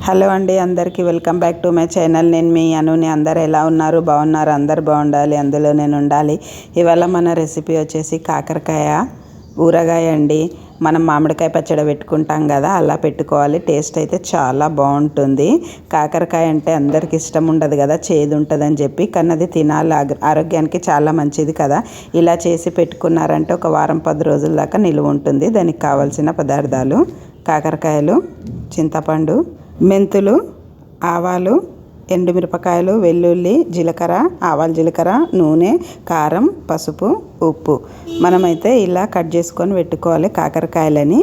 Hello అండి, అందరికీ welcome back to my channel. నేను మీ అనుని. అందరు ఎలా ఉన్నారు? బాగున్నారు? అందరు బాగుండాలి, అందులో నేను ఉండాలి. ఇవాళ మన రెసిపీ వచ్చేసి కాకరకాయ ఊరగాయ అండి. మనం మామిడికాయ పచ్చడి పెట్టుకుంటాం కదా, అలా పెట్టుకోవాలి. టేస్ట్ అయితే చాలా బాగుంటుంది. కాకరకాయ అంటే అందరికి ఇష్టం ఉండదు కదా, చేదు ఉంటుందని చెప్పి, కానీ అది తినాలి, ఆరోగ్యానికి చాలా మంచిది కదా. ఇలా చేసి పెట్టుకున్నారంటే ఒక వారం 10 రోజుల దాకా నిలువ ఉంటుంది. దానికి కావాల్సిన పదార్థాలు: కాకరకాయలు, చింతపండు, మెంతులు, ఆవాలు, ఎండుమిరపకాయలు, వెల్లుల్లి, జీలకర్ర, ఆవాలు, జీలకర్ర, నూనె, కారం, పసుపు, ఉప్పు. మనమైతే ఇలా కట్ చేసుకొని పెట్టుకోవాలి కాకరకాయలని.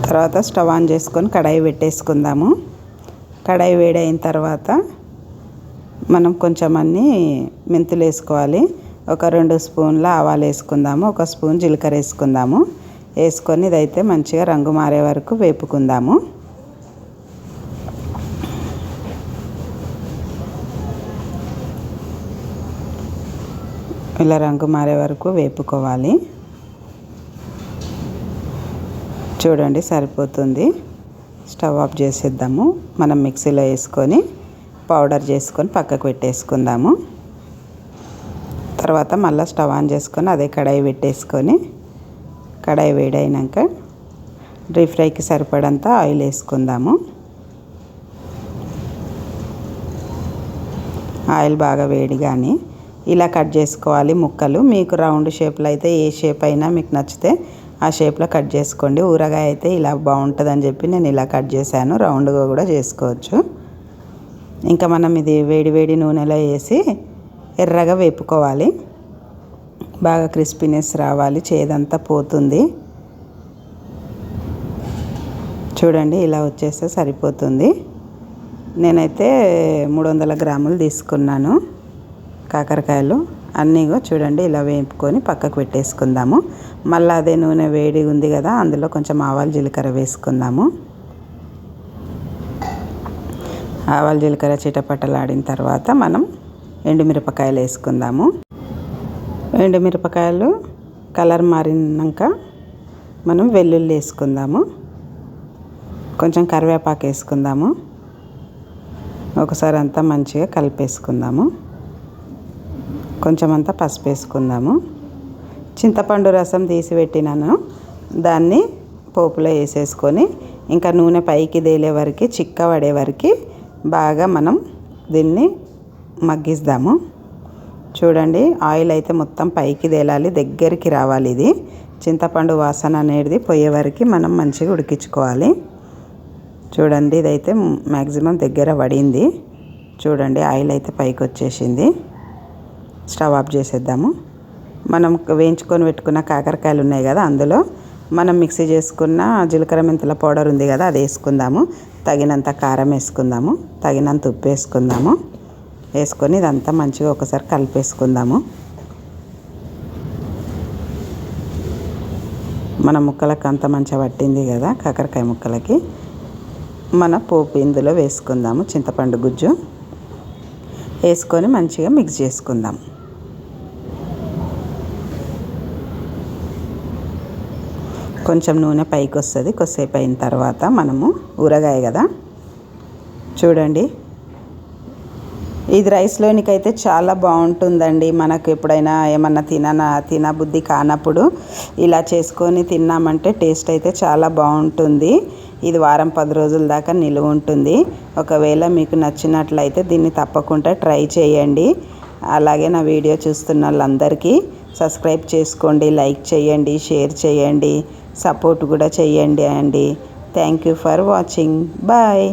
తర్వాత స్టవ్ ఆన్ చేసుకొని కడాయి పెట్టేసుకుందాము. కడాయి వేడైన తర్వాత మనం కొంచెం మెంతులు వేసుకోవాలి. ఒక 2 స్పూన్ల ఆవాలు వేసుకుందాము. 1 స్పూన్ జీలకర్ర వేసుకుందాము. వేసుకొని ఇదైతే మంచిగా రంగు మారే వరకు వేపుకుందాము. ఇలా రంగు మారే వరకు వేపుకోవాలి. చూడండి, సరిపోతుంది. స్టవ్ ఆఫ్ చేసేద్దాము. మనం మిక్సీలో వేసుకొని పౌడర్ చేసుకొని పక్కకు పెట్టేసుకుందాము. తర్వాత మళ్ళీ స్టవ్ ఆన్ చేసుకొని అదే కడాయి పెట్టేసుకొని, కడాయి వేడైనాక డీప్ ఫ్రైకి సరిపడంత ఆయిల్ వేసుకుందాము. ఆయిల్ బాగా వేడిగాని ఇలా కట్ చేసుకోవాలి ముక్కలు. మీకు రౌండ్ షేప్లో అయితే ఏ షేప్ అయినా మీకు నచ్చితే ఆ షేప్లో కట్ చేసుకోండి. ఊరగాయ అయితే ఇలా బాగుంటుందని చెప్పి నేను ఇలా కట్ చేశాను. రౌండ్గా కూడా చేసుకోవచ్చు. ఇంకా మనం ఇది వేడి వేడి నూనెలో వేసి ఎర్రగా వేపుకోవాలి. బాగా క్రిస్పీనెస్ రావాలి, చేదంతా పోతుంది. చూడండి, ఇలా వచ్చేస్తే సరిపోతుంది. నేనైతే 300 గ్రాములు తీసుకున్నాను కాకరకాయలు. అన్నీ చూడండి ఇలా వేపుకొని పక్కకు పెట్టేసుకుందాము. మళ్ళీ అదే నూనె వేడి ఉంది కదా, అందులో కొంచెం ఆవాలు, జీలకర్ర వేసుకుందాము. ఆవాలు, జీలకర్ర చిటపటలాడిన తర్వాత మనం ఎండుమిరపకాయలు వేసుకుందాము. ఎండుమిరపకాయలు కలర్ మారినాక మనం వెల్లుల్లి వేసుకుందాము. కొంచెం కరివేపాకు వేసుకుందాము. ఒకసారి అంతా మంచిగా కలిపేసుకుందాము. కొంచెం అంతా పసుపు వేసుకుందాము. చింతపండు రసం తీసి పెట్టినాను, దాన్ని పోపులో వేసేసుకొని ఇంకా నూనె పైకి తేలే వరకు, చిక్క పడే వరకు బాగా మనం దీన్ని మగ్గిద్దాము. చూడండి, ఆయిల్ అయితే మొత్తం పైకి తేలాలి, దగ్గరికి రావాలి. ఇది చింతపండు వాసన అనేది పోయే వరకు మనం మంచిగా ఉడికించుకోవాలి. చూడండి, ఇదైతే మ్యాక్సిమం దగ్గర పడింది. చూడండి, ఆయిల్ అయితే పైకి వచ్చేసింది. స్టవ్ ఆఫ్ చేసేద్దాము. మనం వేయించుకొని పెట్టుకున్న కాకరకాయలు ఉన్నాయి కదా, అందులో మనం మిక్సీ చేసుకున్న జీలకర్ర మెంతుల పౌడర్ ఉంది కదా, అది వేసుకుందాము. తగినంత కారం వేసుకుందాము. తగినంత ఉప్పు వేసుకుందాము. వేసుకొని ఇదంతా మంచిగా ఒకసారి కలిపేసుకుందాము. మన ముక్కలకు అంత మంచిగా పట్టింది కదా కాకరకాయ ముక్కలకి. మన పోపు ఇందులో వేసుకుందాము. చింతపండు గుజ్జు వేసుకొని మంచిగా మిక్స్ చేసుకుందాం. కొంచెం నూనె పైకి వస్తుంది. కొద్దిసేపు అయిన తర్వాత మనము ఊరగాయ కదా, చూడండి, ఇది రైస్లోనికైతే చాలా బాగుంటుందండి. మనకు ఎప్పుడైనా ఏమన్నా తినబుద్ధి కానప్పుడు ఇలా చేసుకొని తిన్నామంటే టేస్ట్ అయితే చాలా బాగుంటుంది. ఇది వారం 10 రోజుల దాకా నిలువ ఉంటుంది. ఒకవేళ మీకు నచ్చినట్లయితే దీన్ని తప్పకుండా ట్రై చేయండి. అలాగే నా వీడియో చూస్తున్న వాళ్ళందరికీ సబ్స్క్రైబ్ చేసుకోండి, లైక్ చేయండి, షేర్ చేయండి, సపోర్ట్ కూడా చేయండి అండి. Thank you for watching. Bye.